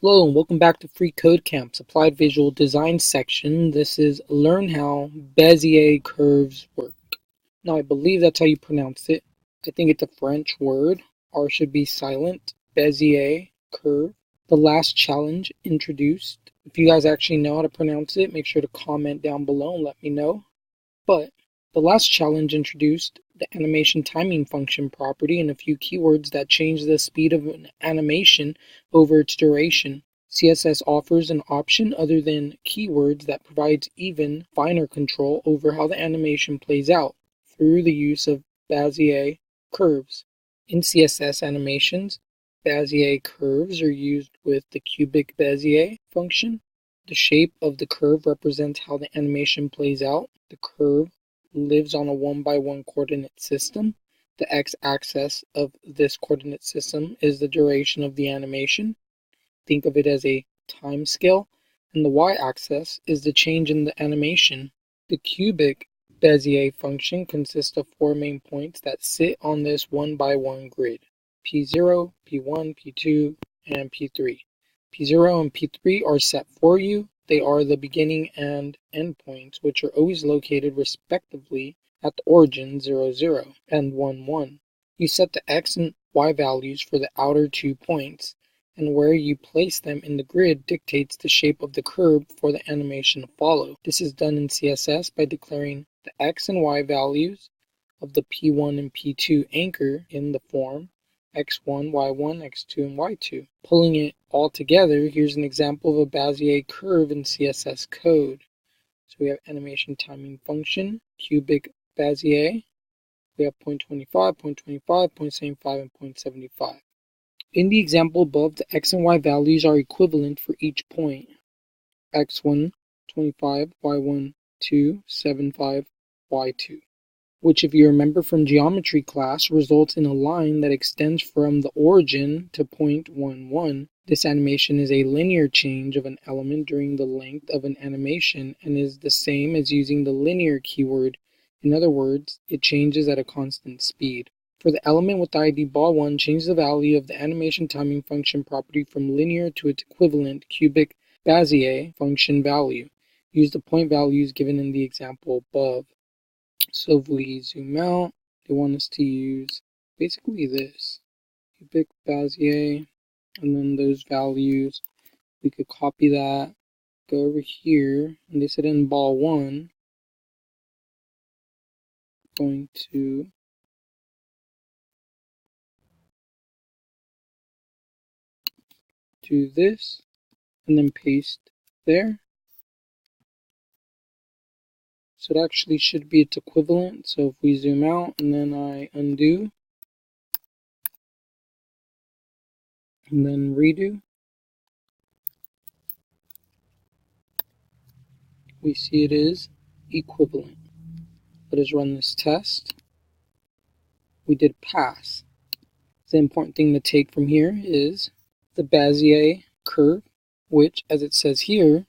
Hello and welcome back to freeCodeCamp's Applied Visual Design section. This is Learn How Bezier Curves Work. Now I believe that's how you pronounce it. I think it's a French word. R should be silent. Bezier curve. The last challenge introduced. If you guys actually know how to pronounce it, make sure to comment down below and let me know. But the last challenge introduced the animation timing function property and a few keywords that change the speed of an animation over its duration. CSS offers an option other than keywords that provides even finer control over how the animation plays out through the use of Bezier curves. In CSS animations, Bezier curves are used with the cubic-bezier function. The shape of the curve represents how the animation plays out. The curve lives on a 1x1 coordinate system. The x-axis of this coordinate system is the duration of the animation. Think of it as a time scale. And the y-axis is the change in the animation. The cubic-bezier function consists of four main points that sit on this 1x1 grid. P0, P1, P2, and P3. P0 and P3 are set for you. They are the beginning and end points, which are always located respectively at the origin 0, 0 and 1, 1. You set the x and y values for the outer 2 points, and where you place them in the grid dictates the shape of the curve for the animation to follow. This is done in CSS by declaring the x and y values of the P1 and P2 anchor in the form x1, y1, x2, and y2. Pulling it all together, here's an example of a Bezier curve in CSS code. So we have animation timing function, cubic Bezier. We have 0.25, 0.25, 0.75, and 0.75. In the example above, the x and y values are equivalent for each point. x1, 25, y1, 2, 75, y2. Which, if you remember from geometry class, results in a line that extends from the origin to point 1, 1. This animation is a linear change of an element during the length of an animation and is the same as using the linear keyword. In other words, it changes at a constant speed. For the element with the ID ball1, change the value of the animation timing function property from linear to its equivalent cubic Bezier function value. Use the point values given in the example above. So if we zoom out, they want us to use basically this, cubic Bezier, and then those values, we could copy that, go over here, and they said in ball 1, going to do this, and then paste there. So it actually should be its equivalent. So if we zoom out and then I undo and then redo, we see it is equivalent. Let us run this test. We did pass. The important thing to take from here is the Bezier curve, which, as it says here,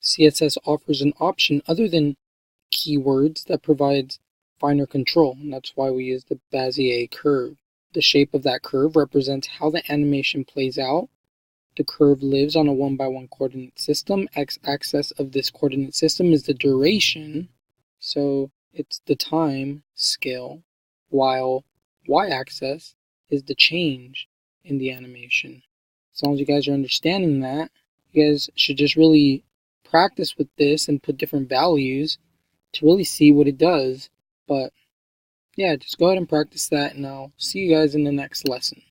CSS offers an option other than keywords that provides finer control, and that's why we use the Bezier curve. The shape of that curve represents how the animation plays out. The curve lives on a 1x1 coordinate system. X-axis of this coordinate system is the duration, so it's the time scale, while y-axis is the change in the animation. As long as you guys are understanding that, you guys should just really practice with this and put different values to really see what it does. But yeah, just go ahead and practice that, and I'll see you guys in the next lesson.